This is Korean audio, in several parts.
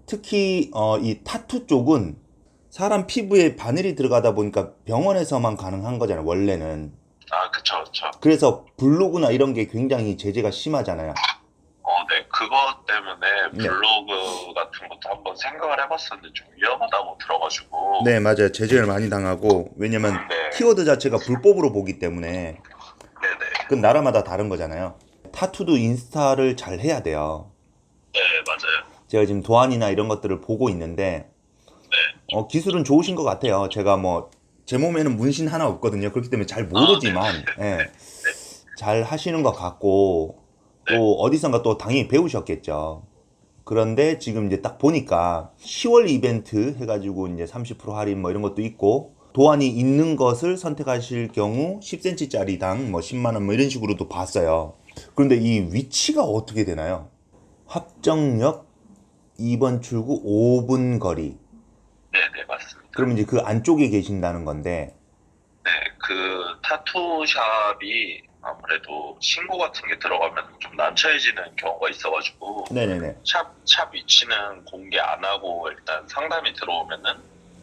특히 이 타투 쪽은 사람 피부에 바늘이 들어가다 보니까 병원에서만 가능한 거잖아요, 원래는. 아, 그쵸, 그쵸. 그래서 블로그나 이런 게 굉장히 제재가 심하잖아요. 네. 그것 때문에 네. 블로그 같은 것도 한번 생각을 해봤었는데 좀 위험하다고 들어가지고. 네, 맞아요. 제재를 많이 당하고, 왜냐면 네. 키워드 자체가 불법으로 보기 때문에 네네. 그건 나라마다 다른 거잖아요. 타투도 인스타를 잘 해야 돼요. 네, 맞아요. 제가 지금 도안이나 이런 것들을 보고 있는데 네. 기술은 좋으신 것 같아요. 제가 뭐 제 몸에는 문신 하나 없거든요. 그렇기 때문에 잘 아, 네. 모르지만 예, 네. 잘 하시는 것 같고 네. 또 어디선가 또 당연히 배우셨겠죠. 그런데 지금 이제 딱 보니까 10월 이벤트 해가지고 이제 30% 할인 뭐 이런 것도 있고 도안이 있는 것을 선택하실 경우 10cm짜리당 뭐 10만 원 뭐 이런 식으로도 봤어요. 그런데 이 위치가 어떻게 되나요? 합정역 2번 출구 5분 거리. 네네, 맞습니다. 그러면 이제 그 안쪽에 계신다는 건데, 네, 그 타투샵이 아무래도 신고 같은 게 들어가면 좀 난처해지는 경우가 있어가지고 네네네. 샵 위치는 공개 안 하고 일단 상담이 들어오면은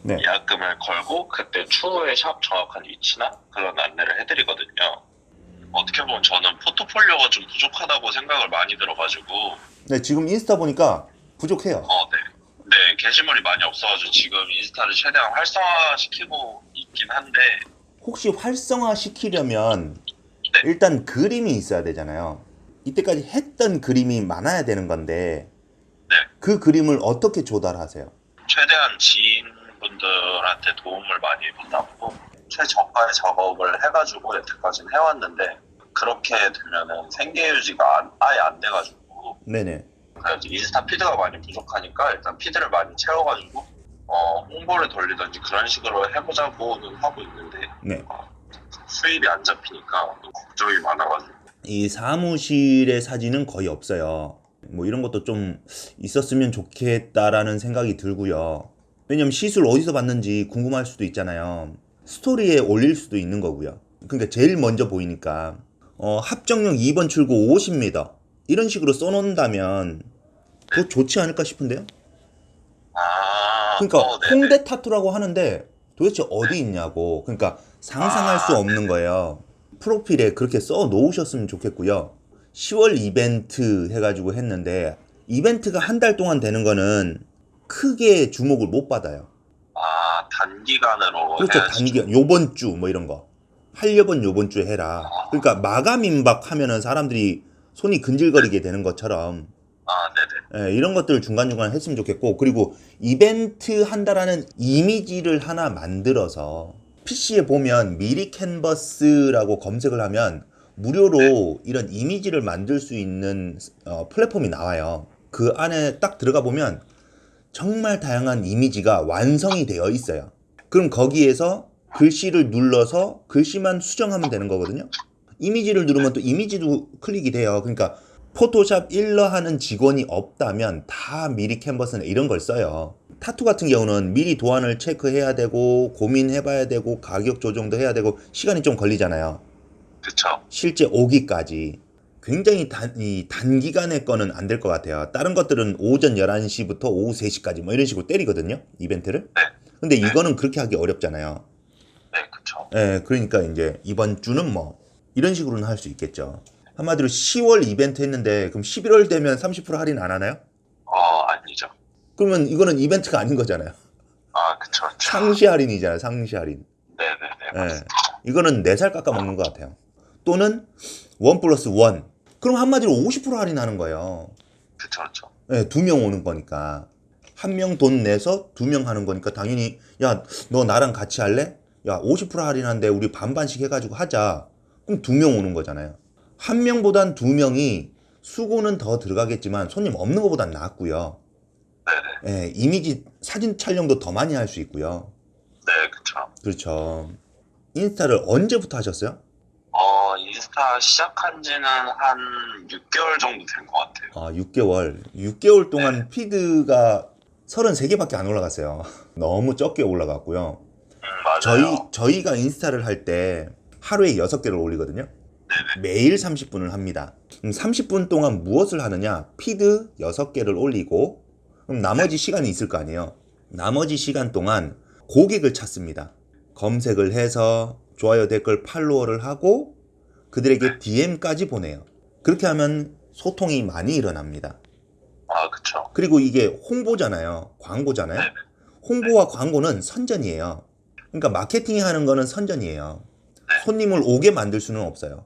네. 예약금을 걸고 그때 추후에 샵 정확한 위치나 그런 안내를 해드리거든요. 어떻게 보면 저는 포트폴리오가 좀 부족하다고 생각을 많이 들어가지고. 네, 지금 인스타 보니까 부족해요. 네. 네, 게시물이 많이 없어가지고 지금 인스타를 최대한 활성화시키고 있긴 한데. 혹시 활성화 시키려면 네. 일단 그림이 있어야 되잖아요. 이때까지 했던 그림이 많아야 되는 건데, 네. 그 그림을 어떻게 조달하세요? 최대한 지인분들한테 도움을 많이 받았고 최저가의 작업을 해가지고 여태까지는 해왔는데 그렇게 되면은 생계 유지가 아예 안 돼가지고. 네네. 그래서 인스타 피드가 많이 부족하니까 일단 피드를 많이 채워가지고 홍보를 돌리든지 그런 식으로 해보자고는 하고 있는데 네. 수입이 안 잡히니까 걱정이 많아가지고. 이 사무실의 사진은 거의 없어요. 뭐 이런 것도 좀 있었으면 좋겠다라는 생각이 들고요. 왜냐면 시술 어디서 봤는지 궁금할 수도 있잖아요. 스토리에 올릴 수도 있는 거고요. 그러니까 제일 먼저 보이니까 합정역 2번 출구 50m 이런 식으로 써놓는다면 더 좋지 않을까 싶은데요. 그러니까 네네. 홍대 타투라고 하는데 도대체 어디 있냐고. 그러니까 상상할 수 없는 거예요. 프로필에 그렇게 써 놓으셨으면 좋겠고요. 10월 이벤트 해가지고 했는데 이벤트가 한 달 동안 되는 거는 크게 주목을 못 받아요. 단기간으로 그렇죠. 해야지 단기 좀. 요번 주 뭐 이런 거. 하려번 요번 주에 해라. 그러니까 마감 임박 하면은 사람들이 손이 근질거리게 되는 것처럼 네네. 이런 것들 중간중간 했으면 좋겠고, 그리고 이벤트 한다라는 이미지를 하나 만들어서 PC에 보면 미리 캔버스라고 검색을 하면 무료로 이런 이미지를 만들 수 있는 플랫폼이 나와요. 그 안에 딱 들어가 보면 정말 다양한 이미지가 완성이 되어 있어요. 그럼 거기에서 글씨를 눌러서 글씨만 수정하면 되는 거거든요. 이미지를 누르면 또 이미지도 클릭이 돼요. 그러니까 포토샵 일러 하는 직원이 없다면 다 미리 캔버스나 이런 걸 써요. 타투 같은 경우는 미리 도안을 체크해야 되고 고민해봐야 되고 가격 조정도 해야 되고 시간이 좀 걸리잖아요. 그쵸. 실제 오기까지. 굉장히 이 단기간의 거는 안 될 것 같아요. 다른 것들은 오전 11시부터 오후 3시까지 뭐 이런 식으로 때리거든요. 이벤트를. 네. 근데 이거는 그렇게 하기 어렵잖아요. 네, 그쵸. 그러니까 이제 이번 주는 뭐 이런 식으로는 할 수 있겠죠. 한마디로 10월 이벤트 했는데 그럼 11월 되면 30% 할인 안 하나요? 아니죠. 그러면 이거는 이벤트가 아닌 거잖아요. 그쵸, 그쵸. 상시 할인이잖아요. 상시 할인. 네네네, 예. 맞습니다. 이거는 4살 깎아 먹는 것 같아요. 또는 1 플러스 1. 그럼 한마디로 50% 할인하는 거예요. 그쵸, 그쵸. 2명 오는 거니까. 한 명 돈 내서 2명 하는 거니까 당연히 야, 너 나랑 같이 할래? 야, 50% 할인한데 우리 반반씩 해가지고 하자. 그럼 2명 오는 거잖아요. 한 명보단 2명이 수고는 더 들어가겠지만 손님 없는 것보단 낫고요. 네네. 이미지 사진 촬영도 더 많이 할 수 있고요. 네, 그쵸. 그렇죠. 인스타를 언제부터 하셨어요? 인스타 시작한 지는 한 6개월 정도 된 것 같아요. 6개월. 6개월 동안 네. 피드가 33개밖에 안 올라갔어요. 너무 적게 올라갔고요. 맞아요. 저희가 인스타를 할 때 하루에 6개를 올리거든요. 매일 30분을 합니다. 30분 동안 무엇을 하느냐? 피드 6개를 올리고 그럼 나머지 시간이 있을 거 아니에요. 나머지 시간 동안 고객을 찾습니다. 검색을 해서 좋아요, 댓글, 팔로워를 하고 그들에게 DM까지 보내요. 그렇게 하면 소통이 많이 일어납니다. 아, 그쵸. 그리고 이게 홍보잖아요. 광고잖아요. 네네. 홍보와 광고는 선전이에요. 그러니까 마케팅이 하는 거는 선전이에요. 네. 손님을 오게 만들 수는 없어요.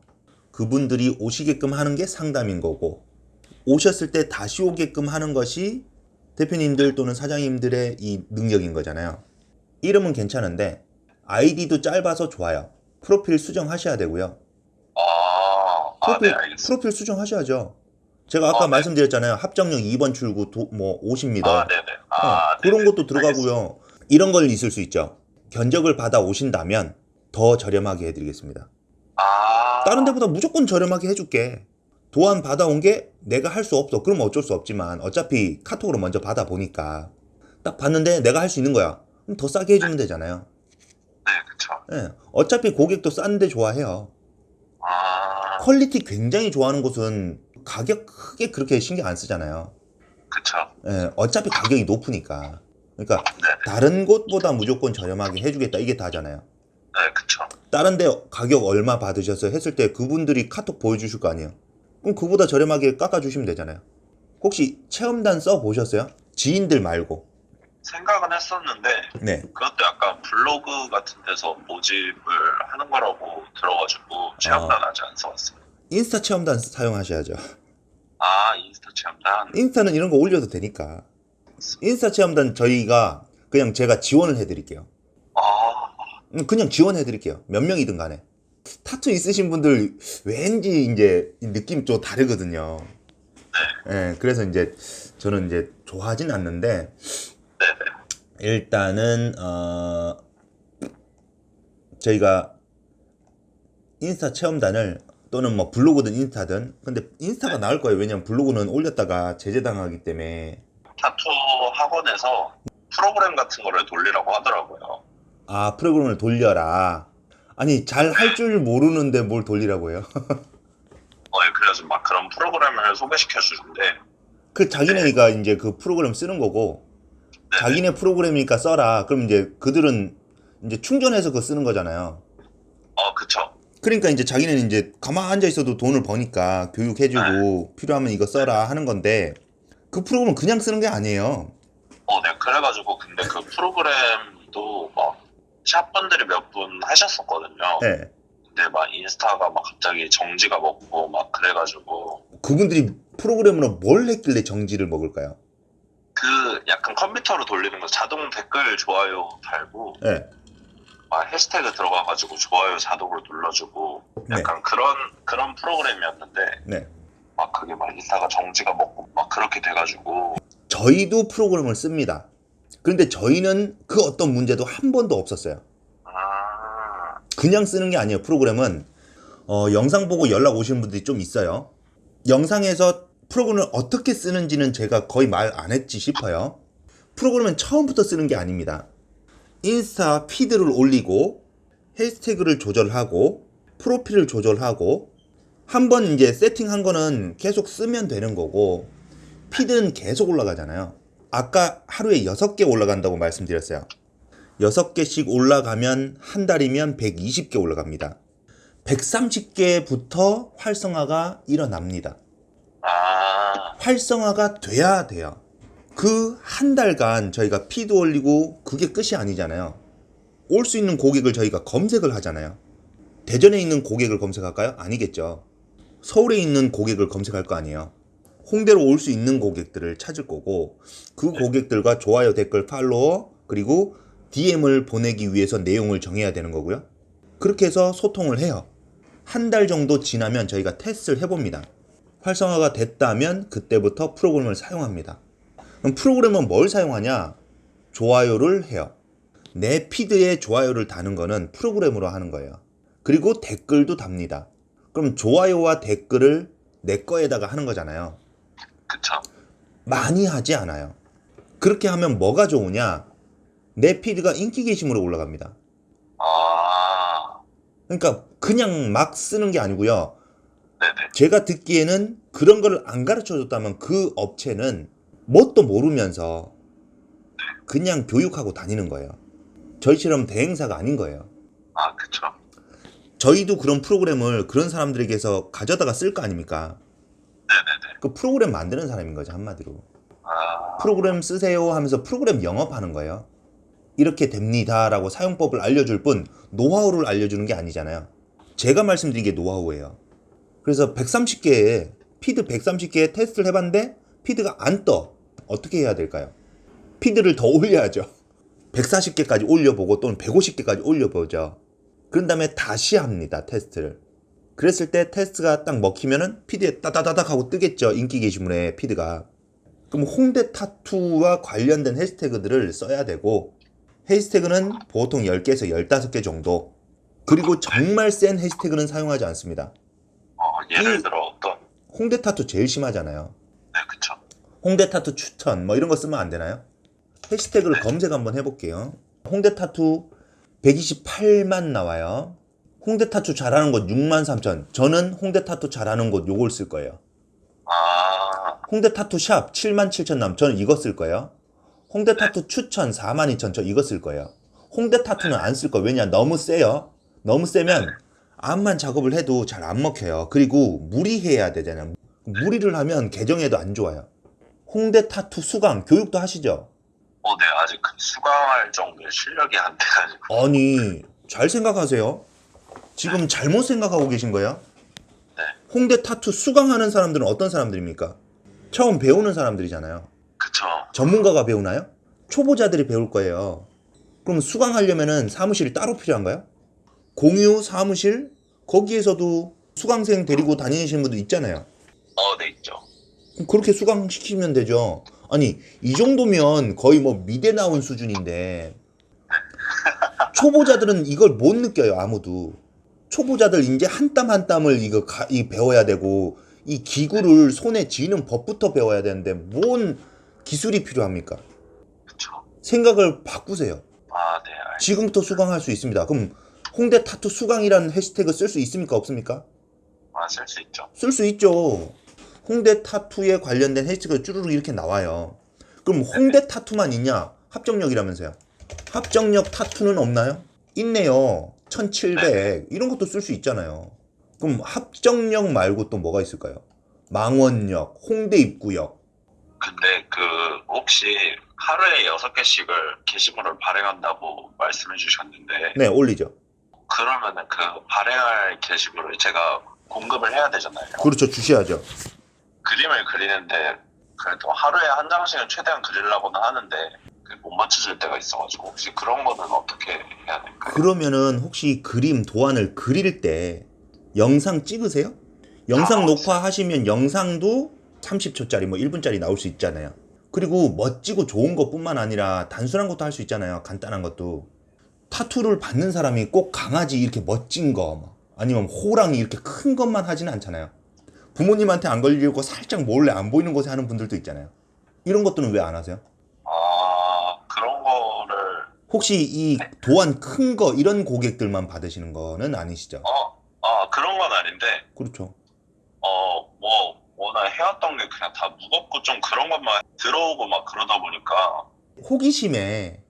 그분들이 오시게끔 하는 게 상담인 거고, 오셨을 때 다시 오게끔 하는 것이 대표님들 또는 사장님들의 이 능력인 거잖아요. 이름은 괜찮은데 아이디도 짧아서 좋아요. 프로필 수정하셔야 되고요. 네, 알겠습니다. 프로필 수정하셔야죠. 제가 아까 네. 말씀드렸잖아요. 합정역 2번 출구 50m. 네네. 그런 네네. 것도 들어가고요. 이런 걸 있을 수 있죠. 견적을 받아 오신다면 더 저렴하게 해드리겠습니다. 다른 데보다 무조건 저렴하게 해줄게. 도안 받아온 게 내가 할 수 없어. 그럼 어쩔 수 없지만 어차피 카톡으로 먼저 받아보니까 딱 봤는데 내가 할 수 있는 거야. 그럼 더 싸게 해주면 되잖아요. 네, 그쵸. 예, 어차피 고객도 싼데 좋아해요. 퀄리티 굉장히 좋아하는 곳은 가격 크게 그렇게 신경 안 쓰잖아요. 그쵸. 예, 어차피 가격이 높으니까. 그러니까 네네. 다른 곳보다 무조건 저렴하게 해주겠다 이게 다잖아요. 네, 그쵸. 다른 데 가격 얼마 받으셨어요 했을 때 그분들이 카톡 보여주실 거 아니에요. 그럼 그보다 저렴하게 깎아주시면 되잖아요. 혹시 체험단 써보셨어요? 지인들 말고. 생각은 했었는데, 네. 그것도 약간 블로그 같은 데서 모집을 하는 거라고 들어가지고, 체험단 아직 안 써봤어요. 인스타 체험단 사용하셔야죠. 인스타 체험단. 인스타는 이런 거 올려도 되니까. 인스타 체험단 저희가 그냥 제가 지원을 해드릴게요. 그냥 지원해드릴게요. 몇 명이든 간에. 타투 있으신 분들 왠지 이제 느낌 좀 다르거든요. 예, 그래서 이제 저는 이제 좋아하진 않는데 네네. 일단은 저희가 인스타 체험단을 또는 뭐 블로그든 인스타든 근데 인스타가 나을 거예요. 왜냐면 블로그는 올렸다가 제재당하기 때문에. 타투 학원에서 프로그램 같은 거를 돌리라고 하더라고요. 프로그램을 돌려라. 아니 잘 할 줄 모르는데 뭘 돌리라고 해요. 그래서 막 그런 프로그램을 소개시켜 주는데, 그 자기네가 이제 그 프로그램 쓰는 거고 자기네 프로그램이니까 써라. 그럼 이제 그들은 이제 충전해서 그거 쓰는 거잖아요. 그쵸. 그러니까 이제 자기네는 이제 가만 앉아 있어도 돈을 버니까 교육해주고 필요하면 이거 써라 하는 건데 그 프로그램은 그냥 쓰는 게 아니에요. 네. 그래가지고 근데 그 프로그램도 막 샵분들이 몇 분 하셨었거든요. 네. 근데 막 인스타가 막 갑자기 정지가 먹고 막 그래가지고 그분들이 프로그램으로 뭘 했길래 정지를 먹을까요? 그 약간 컴퓨터로 돌리는 거 자동 댓글 좋아요 달고 네. 막 해시태그 들어가가지고 좋아요 자동으로 눌러주고 약간 그런 프로그램이었는데 네. 막 그게 막 인스타가 정지가 먹고 막 그렇게 돼가지고 저희도 프로그램을 씁니다. 그런데 저희는 그 어떤 문제도 한 번도 없었어요. 그냥 쓰는 게 아니에요. 프로그램은 영상 보고 연락 오시는 분들이 좀 있어요. 영상에서 프로그램을 어떻게 쓰는지는 제가 거의 말 안 했지 싶어요. 프로그램은 처음부터 쓰는 게 아닙니다. 인스타 피드를 올리고 해시태그를 조절하고 프로필을 조절하고 한번 이제 세팅한 거는 계속 쓰면 되는 거고 피드는 계속 올라가잖아요. 아까 하루에 6개 올라간다고 말씀드렸어요. 6개씩 올라가면 한 달이면 120개 올라갑니다. 130개부터 활성화가 일어납니다. 활성화가 돼야 돼요. 그 한 달간 저희가 피드 올리고 그게 끝이 아니잖아요. 올 수 있는 고객을 저희가 검색을 하잖아요. 대전에 있는 고객을 검색할까요? 아니겠죠. 서울에 있는 고객을 검색할 거 아니에요. 홍대로 올 수 있는 고객들을 찾을 거고 그 고객들과 좋아요, 댓글, 팔로워 그리고 DM을 보내기 위해서 내용을 정해야 되는 거고요. 그렇게 해서 소통을 해요. 한 달 정도 지나면 저희가 테스트를 해봅니다. 활성화가 됐다면 그때부터 프로그램을 사용합니다. 그럼 프로그램은 뭘 사용하냐? 좋아요를 해요. 내 피드에 좋아요를 다는 거는 프로그램으로 하는 거예요. 그리고 댓글도 답니다. 그럼 좋아요와 댓글을 내 거에다가 하는 거잖아요. 그쵸. 많이 하지 않아요. 그렇게 하면 뭐가 좋으냐? 내 피드가 인기 게시물로 올라갑니다. 그러니까 그냥 막 쓰는 게 아니고요. 네네. 제가 듣기에는 그런 걸 안 가르쳐 줬다면 그 업체는 뭣도 모르면서 그냥 교육하고 다니는 거예요. 저희처럼 대행사가 아닌 거예요. 아, 그쵸. 저희도 그런 프로그램을 그런 사람들에게서 가져다가 쓸 거 아닙니까? 네네네. 그 프로그램 만드는 사람인 거죠, 한마디로. 아, 프로그램 쓰세요 하면서 프로그램 영업하는 거예요. 이렇게 됩니다라고 사용법을 알려줄 뿐 노하우를 알려주는 게 아니잖아요. 제가 말씀드린 게 노하우예요. 그래서 130개의 피드 130개의 테스트를 해봤는데 피드가 안 떠. 어떻게 해야 될까요? 피드를 더 올려야죠. 140개까지 올려보고 또는 150개까지 올려보죠. 그런 다음에 다시 합니다. 테스트를. 그랬을 때 테스트가 딱 먹히면은 피드에 따다다닥 하고 뜨겠죠. 인기 게시물에 피드가. 그럼 홍대 타투와 관련된 해시태그들을 써야 되고, 해시태그는 보통 10개에서 15개 정도. 그리고 정말 센 해시태그는 사용하지 않습니다. 예를 들어 어떤? 홍대 타투 제일 심하잖아요. 네, 그쵸. 홍대 타투 추천 뭐 이런 거 쓰면 안 되나요? 해시태그를 검색 한번 해볼게요. 홍대 타투 128만 나와요. 홍대 타투 잘하는 곳 63,000. 저는 홍대 타투 잘하는 곳 요걸 쓸 거예요. 아, 홍대 타투 샵 77,000 남. 저는 이거 쓸 거예요. 홍대 타투 추천 42,000. 저 이거 쓸 거예요. 홍대 타투는 안 쓸 거예요. 왜냐? 너무 세요. 너무 세면 암만 작업을 해도 잘 안 먹혀요. 그리고 무리해야 되잖아요. 무리를 하면 계정에도 안 좋아요. 홍대 타투 수강 교육도 하시죠? 네, 아직 수강할 정도의 실력이 안 돼가지고. 아니, 잘 생각하세요. 지금 잘못 생각하고 계신 거예요? 네. 홍대 타투 수강하는 사람들은 어떤 사람들입니까? 처음 배우는 사람들이잖아요. 그쵸. 전문가가 배우나요? 초보자들이 배울 거예요. 그럼 수강하려면은 사무실이 따로 필요한가요? 공유 사무실? 거기에서도 수강생 데리고 다니시는 분도 있잖아요. 네, 있죠. 그럼 그렇게 수강시키면 되죠. 아니, 이 정도면 거의 뭐 미대 나온 수준인데 초보자들은 이걸 못 느껴요, 아무도. 초보자들 이제 한 땀 한 땀을 이 배워야 되고 이 기구를 손에 쥐는 법부터 배워야 되는데 뭔 기술이 필요합니까? 그쵸. 생각을 바꾸세요. 네, 지금부터 수강할 수 있습니다. 그럼 홍대 타투 수강이라는 해시태그 쓸 수 있습니까? 없습니까? 쓸 수 있죠. 쓸 수 있죠. 홍대 타투에 관련된 해시태그 쭈루룩 이렇게 나와요. 그럼 홍대 타투만 있냐? 합정역이라면서요. 합정역 타투는 없나요? 있네요. 1700 이런 것도 쓸 수 있잖아요. 그럼 합정역 말고 또 뭐가 있을까요? 망원역, 홍대 입구역. 근데 혹시 하루에 6개씩을 게시물을 발행한다고 말씀해 주셨는데, 네, 올리죠. 그러면은 발행할 게시물을 제가 공급을 해야 되잖아요. 그렇죠. 주셔야죠. 그림을 그리는데 그래도 하루에 한 장씩은 최대한 그리려고는 하는데 못 맞춰질 때가 있어가지고, 혹시 그런 거는 어떻게 해야 될까요? 그러면은 혹시 그림 도안을 그릴 때 영상 찍으세요? 영상 녹화하시면 영상도 30초짜리 뭐 1분짜리 나올 수 있잖아요. 그리고 멋지고 좋은 것뿐만 아니라 단순한 것도 할 수 있잖아요. 간단한 것도. 타투를 받는 사람이 꼭 강아지 이렇게 멋진 거 아니면 호랑이 이렇게 큰 것만 하지는 않잖아요. 부모님한테 안 걸리려고 살짝 몰래 안 보이는 곳에 하는 분들도 있잖아요. 이런 것들은 왜 안 하세요? 그런 거를 혹시 이 도안 큰 거 이런 고객들만 받으시는 거는 아니시죠? 그런 건 아닌데, 그렇죠. 워낙 해왔던 게 그냥 다 무겁고 좀 그런 것만 들어오고 막 그러다 보니까. 호기심에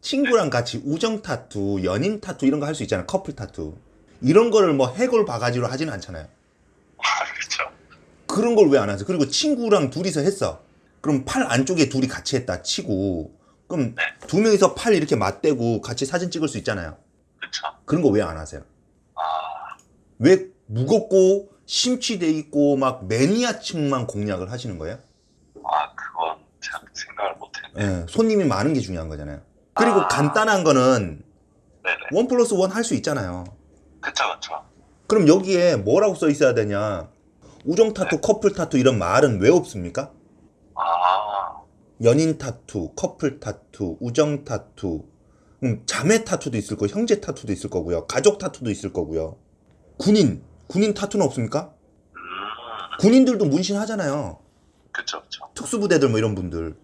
친구랑 같이 우정 타투, 연인 타투 이런 거 할 수 있잖아요. 커플 타투. 이런 거를 뭐 해골 바가지로 하지는 않잖아요. 그렇죠. 그런 걸 왜 안 하세요? 그리고 친구랑 둘이서 했어. 그럼 팔 안쪽에 둘이 같이 했다 치고, 그럼 두 명이서 팔 이렇게 맞대고 같이 사진 찍을 수 있잖아요. 그렇죠. 그런 거 왜 안 하세요? 왜 무겁고 심취돼 있고 막 매니아층만 공략을 하시는 거예요? 그건 참 생각을 못했네. 예, 손님이 많은 게 중요한 거잖아요. 그리고 간단한 거는 네네. 1+1 할 수 있잖아요. 그쵸, 그쵸. 그럼 여기에 뭐라고 써 있어야 되냐? 우정 타투, 커플 타투 이런 말은 왜 없습니까? 연인 타투, 커플 타투, 우정 타투, 자매 타투도 있을 거고, 형제 타투도 있을 거고요, 가족 타투도 있을 거고요. 군인 타투는 없습니까? 군인들도 문신 하잖아요. 그쵸, 그쵸. 특수부대들 뭐 이런 분들.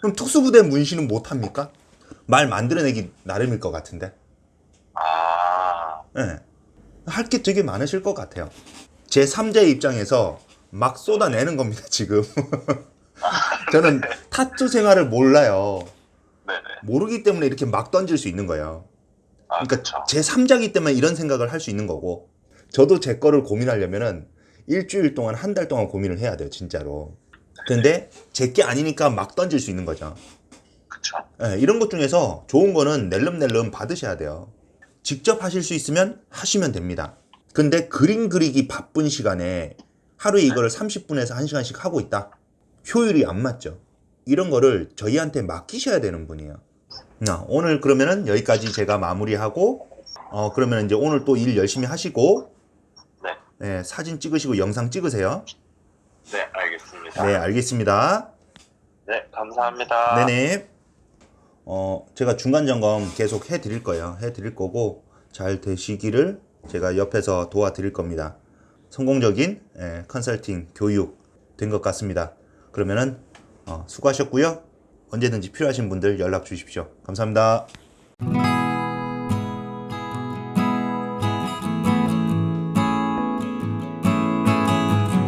그럼 특수부대 문신은 못 합니까? 말 만들어내기 나름일 것 같은데. 예. 할 게 되게 많으실 것 같아요. 제 3자의 입장에서 막 쏟아내는 겁니다, 지금. 저는 타투 생활을 몰라요. 네네. 모르기 때문에 이렇게 막 던질 수 있는 거예요. 아, 그러니까 그쵸. 제 3자기 때문에 이런 생각을 할 수 있는 거고, 저도 제 거를 고민하려면은 일주일 동안, 한 달 동안 고민을 해야 돼요, 진짜로. 근데 제 게 아니니까 막 던질 수 있는 거죠. 그쵸. 예, 이런 것 중에서 좋은 거는 낼름낼름 받으셔야 돼요. 직접 하실 수 있으면 하시면 됩니다. 근데 그림 그리기 바쁜 시간에 하루에 이거를 30분에서 1시간씩 하고 있다. 효율이 안 맞죠. 이런 거를 저희한테 맡기셔야 되는 분이에요. 오늘 그러면은 여기까지 제가 마무리하고, 그러면 이제 오늘 또 일 열심히 하시고, 네. 예, 사진 찍으시고 영상 찍으세요. 네, 알겠습니다. 네, 알겠습니다. 네, 감사합니다. 네네. 제가 중간 점검 계속 해 드릴 거예요. 해 드릴 거고, 잘 되시기를 제가 옆에서 도와드릴 겁니다. 성공적인 컨설팅 교육 된 것 같습니다. 그러면은 수고하셨고요. 언제든지 필요하신 분들 연락 주십시오. 감사합니다.